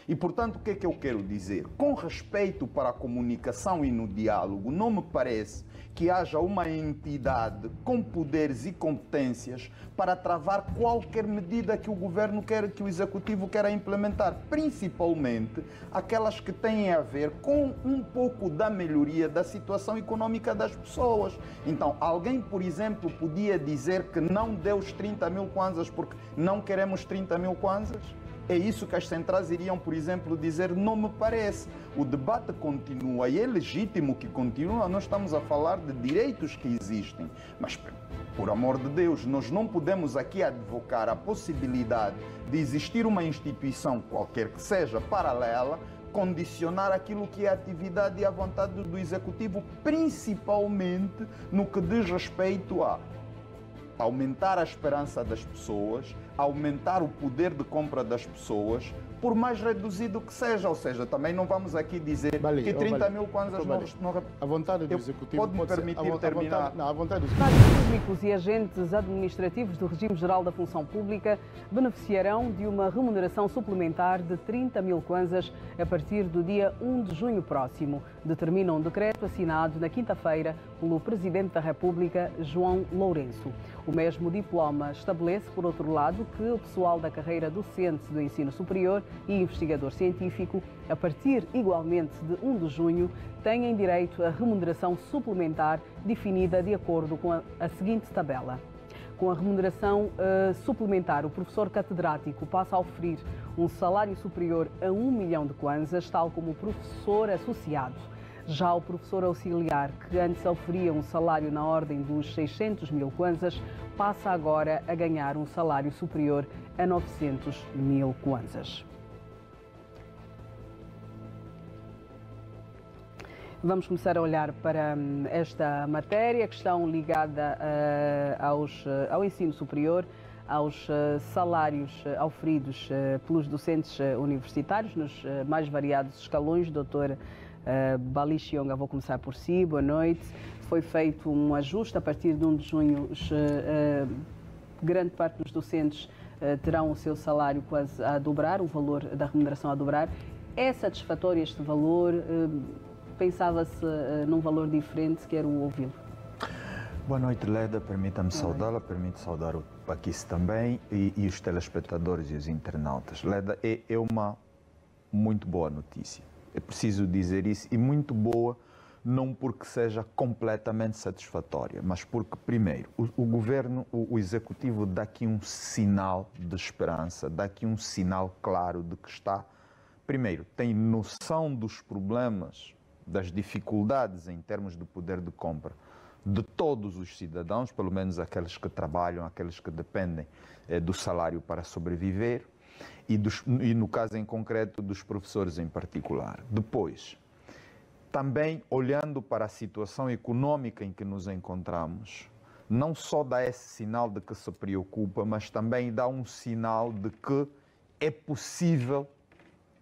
E, portanto, o que é que eu quero dizer? Com respeito para a comunicação e no diálogo, não me parece que haja uma entidade com poderes e competências para travar qualquer medida que o governo quer, que o executivo queira implementar, principalmente aquelas que têm a ver com um pouco da melhoria da situação econômica das pessoas. Então, alguém, por exemplo, podia dizer que não deu os 30 mil kwanzas porque não queremos 30 mil kwanzas? É isso que as centrais iriam, por exemplo, dizer? Não me parece. O debate continua e é legítimo que continue. Nós estamos a falar de direitos que existem. Mas, por amor de Deus, nós não podemos aqui advocar a possibilidade de existir uma instituição, qualquer que seja, paralela, condicionar aquilo que é a atividade e a vontade do Executivo, principalmente no que diz respeito a aumentar a esperança das pessoas, aumentar o poder de compra das pessoas, por mais reduzido que seja. Ou seja, também não vamos aqui dizer que 30 mil kwanzas não... A vontade do Executivo pode-me permitir terminar. Não, a vontade do Funcionários públicos e agentes administrativos do Regime Geral da Função Pública beneficiarão de uma remuneração suplementar de 30 mil kwanzas a partir do dia 1 de junho próximo, determina um decreto assinado na quinta-feira pelo Presidente da República, João Lourenço. O mesmo diploma estabelece, por outro lado, que o pessoal da carreira docente do ensino superior e investigador científico, a partir igualmente de 1 de junho, têm direito a remuneração suplementar definida de acordo com a seguinte tabela. Com a remuneração suplementar, o professor catedrático passa a oferir um salário superior a 1 milhão de kwanzas, tal como o professor associado. Já o professor auxiliar, que antes oferia um salário na ordem dos 600 mil kwanzas, passa agora a ganhar um salário superior a 900 mil kwanzas. Vamos começar a olhar para esta matéria, questão ligada ao ensino superior, aos salários oferidos pelos docentes universitários nos mais variados escalões. Doutor Bali Xionga, vou começar por si, boa noite. Foi feito um ajuste a partir de 1 de junho. Grande parte dos docentes terão o seu salário quase a dobrar, o valor da remuneração a dobrar. É satisfatório este valor? Pensava-se num valor diferente? Quero ouvi-lo. Boa noite, Leda. Permita-me saudá-la, permite saudar o Paquis também e os telespectadores e os internautas. Leda, é uma muito boa notícia. É preciso dizer isso, e muito boa, não porque seja completamente satisfatória, mas porque, primeiro, o governo, o executivo dá aqui um sinal de esperança, dá aqui um sinal claro de que está, primeiro, tem noção dos problemas, das dificuldades em termos de poder de compra de todos os cidadãos, pelo menos aqueles que trabalham, aqueles que dependem do salário para sobreviver, e no caso em concreto dos professores em particular. Depois, também olhando para a situação econômica em que nos encontramos, não só dá esse sinal de que se preocupa, mas também dá um sinal de que é possível,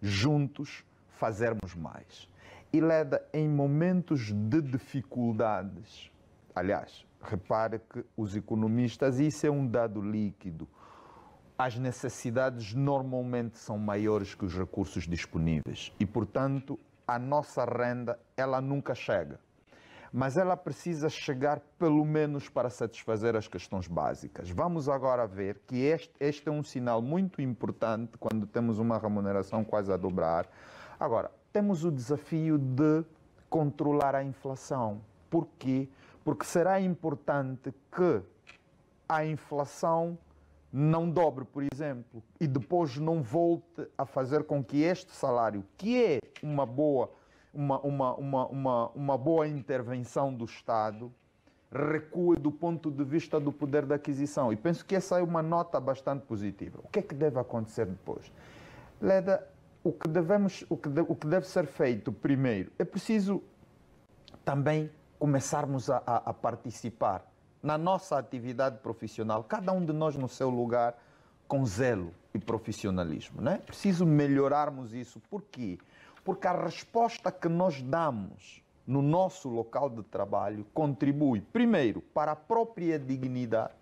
juntos, fazermos mais. E, Leda, em momentos de dificuldades, aliás, repare que os economistas, isso é um dado líquido, as necessidades normalmente são maiores que os recursos disponíveis e, portanto, a nossa renda, ela nunca chega. Mas ela precisa chegar pelo menos para satisfazer as questões básicas. Vamos agora ver que este é um sinal muito importante quando temos uma remuneração quase a dobrar. Agora, temos o desafio de controlar a inflação. Por quê? Porque será importante que a inflação não dobre, por exemplo, e depois não volte a fazer com que este salário, que é uma boa intervenção do Estado, recue do ponto de vista do poder de aquisição. E penso que essa é uma nota bastante positiva. O que é que deve acontecer depois? Leda, o que deve ser feito primeiro, é preciso também começarmos a participar na nossa atividade profissional, cada um de nós no seu lugar, com zelo e profissionalismo, não é? Preciso melhorarmos isso. Por quê? Porque a resposta que nós damos no nosso local de trabalho contribui, primeiro, para a própria dignidade,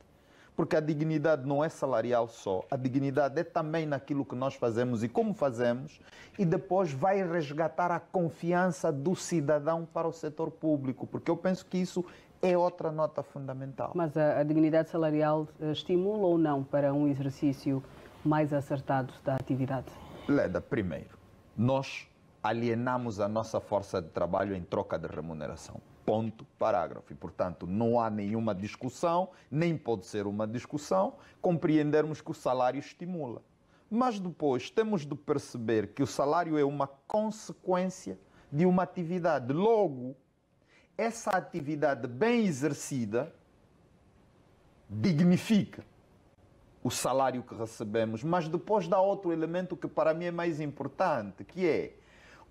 Porque a dignidade não é salarial só, a dignidade é também naquilo que nós fazemos e como fazemos, e depois vai resgatar a confiança do cidadão para o setor público, porque eu penso que isso é outra nota fundamental. Mas a dignidade salarial estimula ou não para um exercício mais acertado da atividade? Leda, primeiro, nós alienamos a nossa força de trabalho em troca de remuneração. Ponto, parágrafo. E, portanto, não há nenhuma discussão, nem pode ser uma discussão, compreendermos que o salário estimula. Mas depois temos de perceber que o salário é uma consequência de uma atividade. Logo, essa atividade bem exercida dignifica o salário que recebemos, mas depois dá outro elemento que para mim é mais importante, que é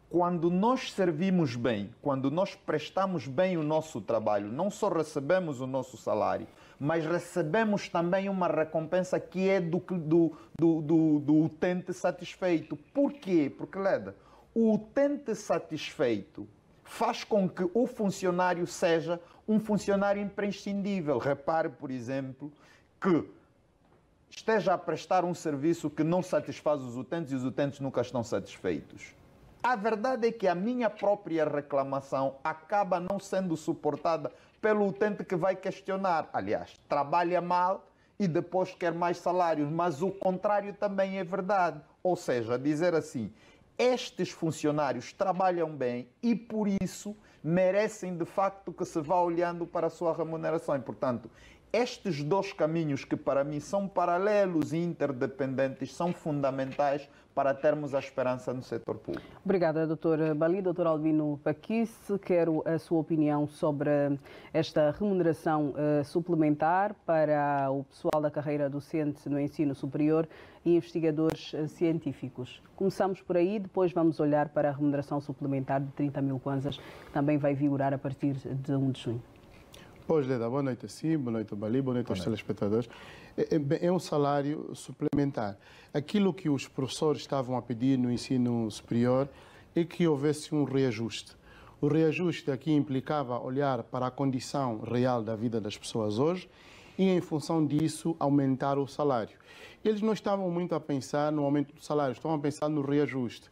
quando nós servimos bem, quando nós prestamos bem o nosso trabalho, não só recebemos o nosso salário, mas recebemos também uma recompensa que é do utente satisfeito. Por quê? Porque, Leda, o utente satisfeito faz com que o funcionário seja um funcionário imprescindível. Repare, por exemplo, que esteja a prestar um serviço que não satisfaz os utentes e os utentes nunca estão satisfeitos. A verdade é que a minha própria reclamação acaba não sendo suportada pelo utente que vai questionar. Aliás, trabalha mal e depois quer mais salários, mas o contrário também é verdade. Ou seja, dizer assim, estes funcionários trabalham bem e por isso merecem de facto que se vá olhando para a sua remuneração. E, portanto, estes dois caminhos que para mim são paralelos e interdependentes são fundamentais para termos a esperança no setor público. Obrigada, Dr. Bali. Dr. Albino Paquice, quero a sua opinião sobre esta remuneração suplementar para o pessoal da carreira docente no ensino superior e investigadores científicos. Começamos por aí, depois vamos olhar para a remuneração suplementar de 30 mil kwanzas, que também vai vigorar a partir de 1 de junho. Pois, Leda, boa noite a si, boa noite ao Bali, boa noite aos telespectadores. É um salário suplementar. Aquilo que os professores estavam a pedir no ensino superior é que houvesse um reajuste. O reajuste aqui implicava olhar para a condição real da vida das pessoas hoje e, em função disso, aumentar o salário. Eles não estavam muito a pensar no aumento do salário, estavam a pensar no reajuste.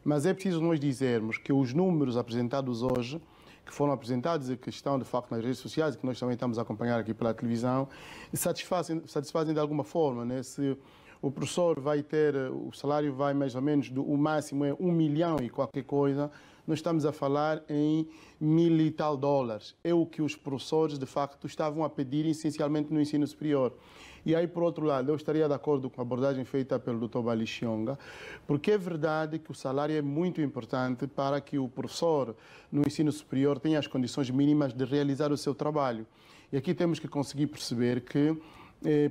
Mas é preciso nós dizermos que os números apresentados hoje, que foram apresentados e que estão, de facto, nas redes sociais, e que nós também estamos a acompanhar aqui pela televisão, satisfazem de alguma forma, né? Se o professor vai ter, o salário vai mais ou menos, o máximo é 1 milhão e qualquer coisa, nós estamos a falar em $1.000 e tal. É o que os professores, de facto, estavam a pedir essencialmente no ensino superior. E aí, por outro lado, eu estaria de acordo com a abordagem feita pelo Dr. Bali Chionga, porque é verdade que o salário é muito importante para que o professor no ensino superior tenha as condições mínimas de realizar o seu trabalho. E aqui temos que conseguir perceber que,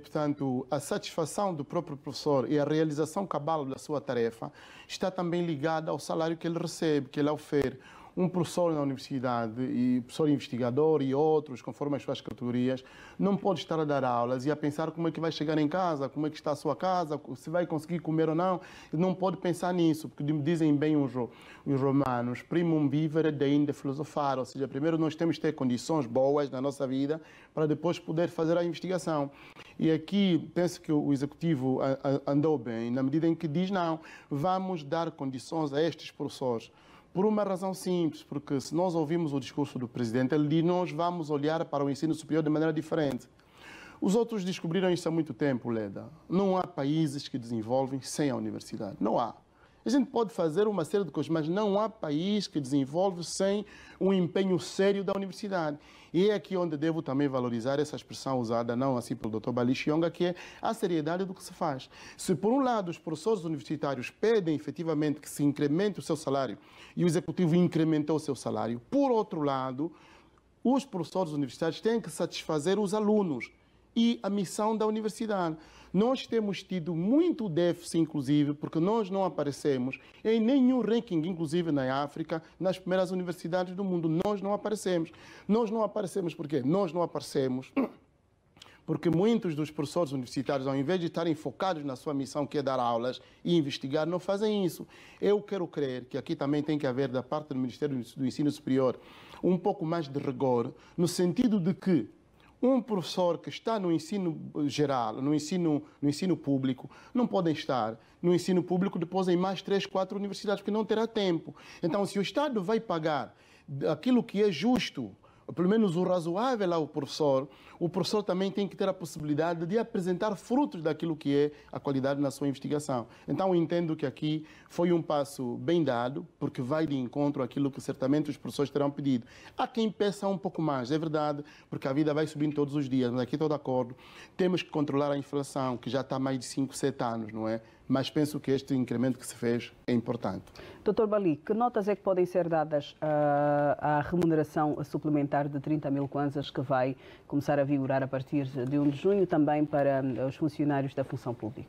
portanto, a satisfação do próprio professor e a realização cabal da sua tarefa está também ligada ao salário que ele recebe, que ele ofere. Um professor na universidade, e professor investigador e outros, conforme as suas categorias, não pode estar a dar aulas e a pensar como é que vai chegar em casa, como é que está a sua casa, se vai conseguir comer ou não. Não pode pensar nisso, porque dizem bem os romanos, primum vivere deinde filosofare, ou seja, primeiro nós temos que ter condições boas na nossa vida para depois poder fazer a investigação. E aqui penso que o Executivo andou bem, na medida em que diz não, vamos dar condições a estes professores. Por uma razão simples, porque se nós ouvimos o discurso do Presidente, ele diz nós vamos olhar para o ensino superior de maneira diferente. Os outros descobriram isso há muito tempo, Leda. Não há países que desenvolvem sem a universidade. Não há. A gente pode fazer uma série de coisas, mas não há país que desenvolve sem um empenho sério da universidade. E é aqui onde devo também valorizar essa expressão usada, não assim pelo Dr. Bali Chionga, que é a seriedade do que se faz. Se, por um lado, os professores universitários pedem efetivamente que se incremente o seu salário e o Executivo incrementou o seu salário, por outro lado, os professores universitários têm que satisfazer os alunos e a missão da universidade. Nós temos tido muito déficit, inclusive, porque nós não aparecemos em nenhum ranking, inclusive na África, nas primeiras universidades do mundo. Nós não aparecemos. Nós não aparecemos por quê? Nós não aparecemos porque muitos dos professores universitários, ao invés de estarem focados na sua missão, que é dar aulas e investigar, não fazem isso. Eu quero crer que aqui também tem que haver, da parte do Ministério do Ensino Superior, um pouco mais de rigor, no sentido de que Um professor que está no ensino geral, no ensino público, não pode estar no ensino público depois em mais 3, 4 universidades, porque não terá tempo. Então, se o Estado vai pagar aquilo que é justo, pelo menos o razoável ao professor, o professor também tem que ter a possibilidade de apresentar frutos daquilo que é a qualidade na sua investigação. Então, eu entendo que aqui foi um passo bem dado, porque vai de encontro àquilo que certamente os professores terão pedido. Há quem peça um pouco mais, é verdade, porque a vida vai subindo todos os dias, mas aqui estou de acordo. Temos que controlar a inflação, que já está há mais de 5, 7 anos, não é? Mas penso que este incremento que se fez é importante. Dr. Bali, que notas é que podem ser dadas à remuneração suplementar de 30 mil kwanzas que vai começar a vigorar a partir de 1 de junho também para os funcionários da função pública?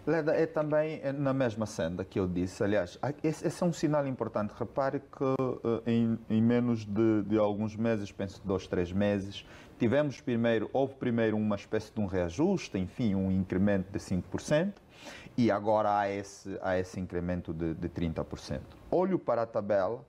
Leda, é também na mesma senda que eu disse. Aliás, esse é um sinal importante. Repare que em menos de alguns meses, penso 2, 3 meses, houve primeiro uma espécie de um reajuste, enfim, um incremento de 5%. E agora há esse incremento de 30%. Olho para a tabela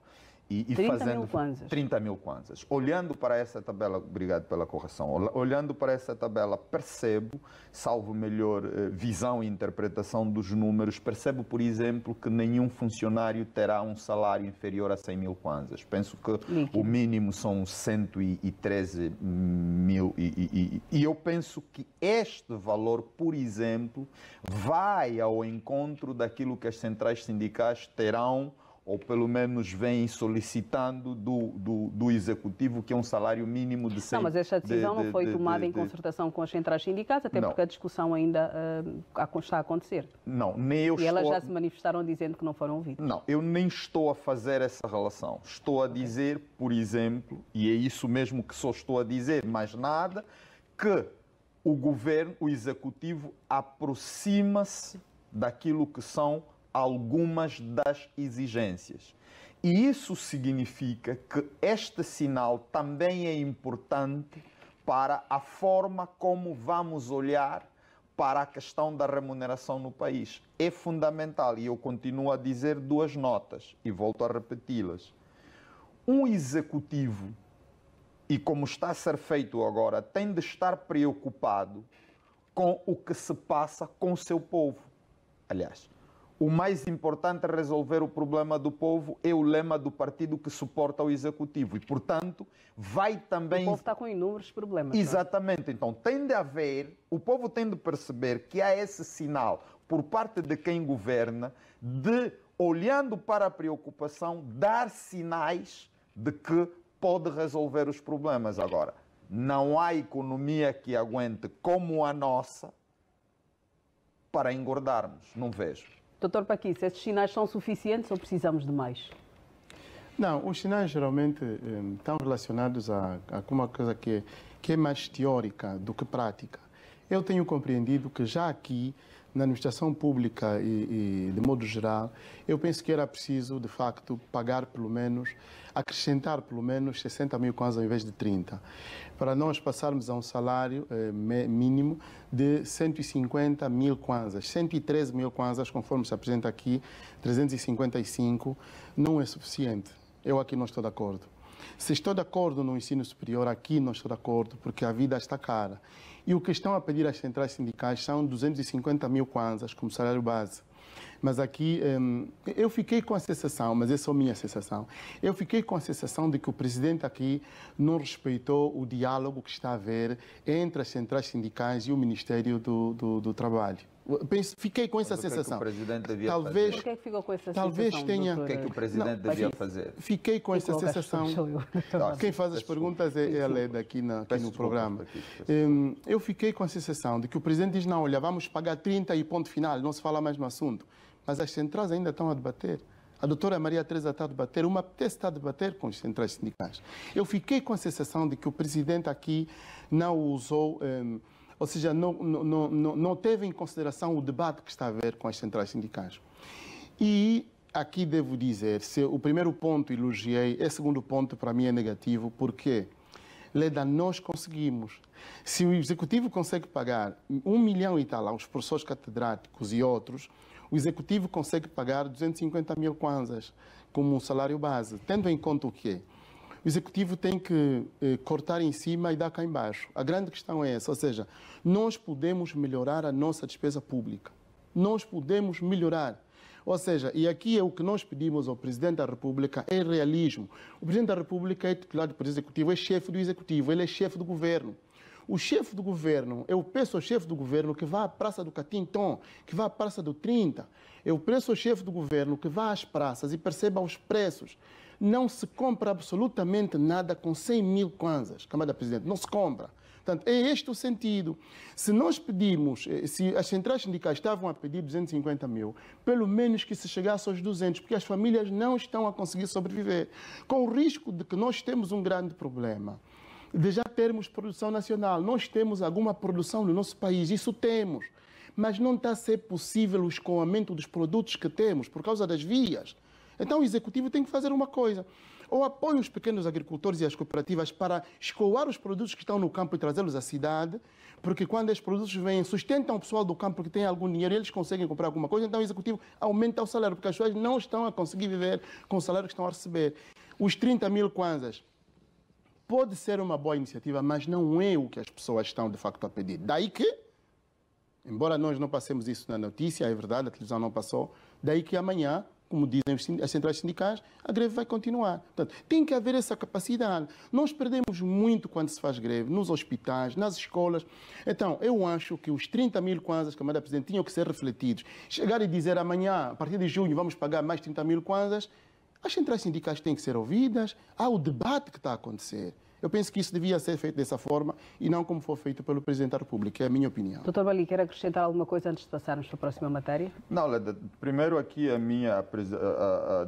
e 30 mil kwanzas. 30 mil kwanzas. Olhando para essa tabela, obrigado pela correção, olhando para essa tabela, percebo, salvo melhor visão e interpretação dos números, percebo, por exemplo, que nenhum funcionário terá um salário inferior a 100 mil kwanzas. Penso que o mínimo são 113 mil e eu penso que este valor, por exemplo, vai ao encontro daquilo que as centrais sindicais terão ou pelo menos vem solicitando do Executivo, que é um salário mínimo de 100... Não, mas esta decisão não foi tomada em concertação com as centrais sindicais, até porque a discussão ainda está a acontecer. Não, nem eu estou... E elas já se manifestaram dizendo que não foram ouvidas. Não, eu nem estou a fazer essa relação. Estou a dizer, por exemplo, e é isso mesmo que só estou a dizer, mais nada, que o Governo, o Executivo, aproxima-se daquilo que são algumas das exigências. E isso significa que este sinal também é importante para a forma como vamos olhar para a questão da remuneração no país. É fundamental, e eu continuo a dizer 2 notas, e volto a repeti-las. Um executivo, e como está a ser feito agora, tem de estar preocupado com o que se passa com o seu povo. Aliás, o mais importante é resolver o problema do povo, é o lema do partido que suporta o Executivo. E, portanto, vai também... O povo está com inúmeros problemas. Exatamente. Não? Então, tem de haver... O povo tem de perceber que há esse sinal por parte de quem governa de, olhando para a preocupação, dar sinais de que pode resolver os problemas. Agora, não há economia que aguente como a nossa para engordarmos. Não vejo. Doutor Paquis, estes sinais são suficientes ou precisamos de mais? Não, os sinais geralmente estão relacionados a uma coisa que é mais teórica do que prática. Eu tenho compreendido que já aqui, na administração pública e de modo geral, eu penso que era preciso, de facto, pagar pelo menos, acrescentar pelo menos 60 mil kwanzas ao invés de 30, para nós passarmos a um salário mínimo de 150 mil kwanzas. 113 mil kwanzas, conforme se apresenta aqui, 355, não é suficiente. Eu aqui não estou de acordo. Se estou de acordo no ensino superior, aqui não estou de acordo, porque a vida está cara. E o que estão a pedir às centrais sindicais são 250 mil kwanzas como salário base. Mas aqui, eu fiquei com a sensação, mas essa é a minha sensação, eu fiquei com a sensação de que o presidente aqui não respeitou o diálogo que está a haver entre as centrais sindicais e o Ministério do Trabalho. Fiquei com essa sensação. O que é que o presidente devia fazer? Por que é que ficou com essa talvez sensação? Tenha... O que é que o presidente devia fazer? Fiquei com essa sensação. Quem faz as perguntas é a Leda aqui no programa. Eu fiquei com a sensação de que o presidente diz: não, olha, vamos pagar 30 e ponto final, não se fala mais no assunto. Mas as centrais ainda estão a debater. A doutora Maria Teresa está a debater, uma PTS está a debater com as centrais sindicais. Eu fiquei com a sensação de que o presidente aqui não usou, ou seja, não teve em consideração o debate que está a haver com as centrais sindicais. E aqui devo dizer, se o primeiro ponto elogiei, o segundo ponto para mim é negativo, porque, Leda, nós conseguimos. Se o Executivo consegue pagar 1 milhão e tal aos professores catedráticos e outros, o Executivo consegue pagar 250 mil kwanzas como um salário base, tendo em conta o quê? O Executivo tem que cortar em cima e dar cá embaixo. A grande questão é essa, ou seja, nós podemos melhorar a nossa despesa pública. Nós podemos melhorar. Ou seja, e aqui é o que nós pedimos ao Presidente da República, é realismo. O Presidente da República é titular do Poder Executivo, é chefe do Executivo, ele é chefe do Governo. O chefe do Governo, eu peço ao chefe do Governo que vá à Praça do Catinton, que vá à Praça do 30. Eu peço ao chefe do Governo que vá às praças e perceba os preços. Não se compra absolutamente nada com 100 mil kwanzas, Camada Presidente, não se compra. Portanto, é este o sentido. Se nós pedimos, se as centrais sindicais estavam a pedir 250 mil, pelo menos que se chegasse aos 200, porque as famílias não estão a conseguir sobreviver. Com o risco de que nós temos um grande problema, de já termos produção nacional. Nós temos alguma produção no nosso país, isso temos. Mas não está a ser possível o escoamento dos produtos que temos por causa das vias. Então o Executivo tem que fazer uma coisa. Ou apoia os pequenos agricultores e as cooperativas para escoar os produtos que estão no campo e trazê-los à cidade, porque quando esses produtos vêm, sustentam o pessoal do campo que tem algum dinheiro e eles conseguem comprar alguma coisa, então o Executivo aumenta o salário, porque as pessoas não estão a conseguir viver com o salário que estão a receber. Os 30 mil kwanzas pode ser uma boa iniciativa, mas não é o que as pessoas estão de facto a pedir. Daí que, embora nós não passemos isso na notícia, é verdade, a televisão não passou, daí que amanhã, como dizem as centrais sindicais, a greve vai continuar. Portanto, tem que haver essa capacidade. Nós perdemos muito quando se faz greve, nos hospitais, nas escolas. Então, eu acho que os 30 mil kwanzas, Camada Presidente, tinham que ser refletidos. Chegar e dizer amanhã, a partir de junho, vamos pagar mais 30 mil kwanzas, as centrais sindicais têm que ser ouvidas, há o debate que está a acontecer. Eu penso que isso devia ser feito dessa forma e não como foi feito pelo Presidente da República, é a minha opinião. Dr. Bali, quer acrescentar alguma coisa antes de passarmos para a próxima matéria? Não, Leda, primeiro aqui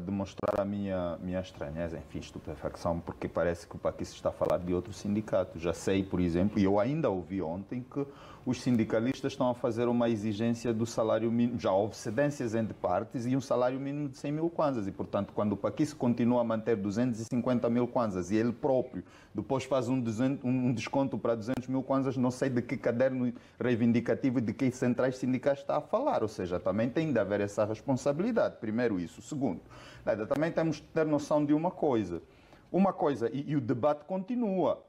demonstrar a minha estranheza, enfim, estupefacção, porque parece que o Paquis está a falar de outro sindicato. Já sei, por exemplo, e eu ainda ouvi ontem que os sindicalistas estão a fazer uma exigência do salário mínimo, já houve cedências entre partes e um salário mínimo de 100 mil kwanzas. E, portanto, quando o Paquis continua a manter 250 mil kwanzas e ele próprio depois faz um desconto para 200 mil kwanzas, não sei de que caderno reivindicativo e de que centrais sindicais está a falar. Ou seja, também tem de haver essa responsabilidade. Primeiro isso. Segundo, também temos de ter noção de uma coisa. E o debate continua.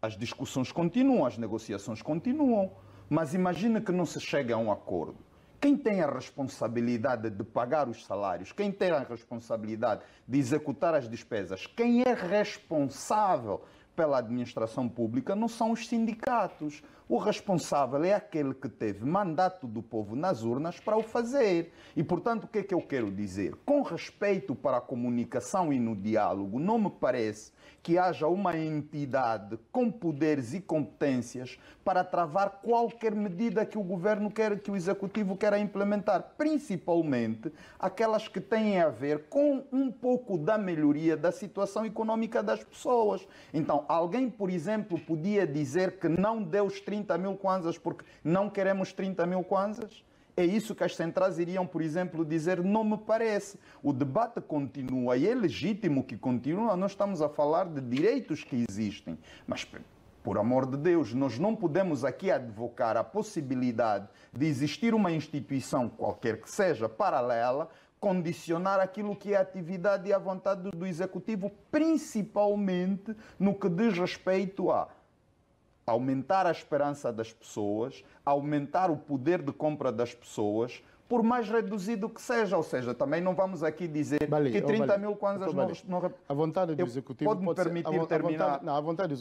As discussões continuam, as negociações continuam. Mas imagina que não se chega a um acordo. Quem tem a responsabilidade de pagar os salários, quem tem a responsabilidade de executar as despesas, quem é responsável pela administração pública não são os sindicatos. O responsável é aquele que teve mandato do povo nas urnas para o fazer. E, portanto, o que é que eu quero dizer? Com respeito para a comunicação e no diálogo, não me parece que haja uma entidade com poderes e competências para travar qualquer medida que o governo quer, que o executivo queira implementar, principalmente aquelas que têm a ver com um pouco da melhoria da situação econômica das pessoas. Então, alguém, por exemplo, podia dizer que não deu os 30 mil kwanzas porque não queremos 30 mil kwanzas? É isso que as centrais iriam, por exemplo, dizer? Não me parece. O debate continua e é legítimo que continue. Nós estamos a falar de direitos que existem. Mas, por amor de Deus, nós não podemos aqui advocar a possibilidade de existir uma instituição, qualquer que seja, paralela, condicionar aquilo que é a atividade e a vontade do Executivo, principalmente no que diz respeito a aumentar a esperança das pessoas, aumentar o poder de compra das pessoas, por mais reduzido que seja. Ou seja, também não vamos aqui dizer que 30 mil kwanzas não... A vontade do Executivo pode-me permitir terminar. A vontade do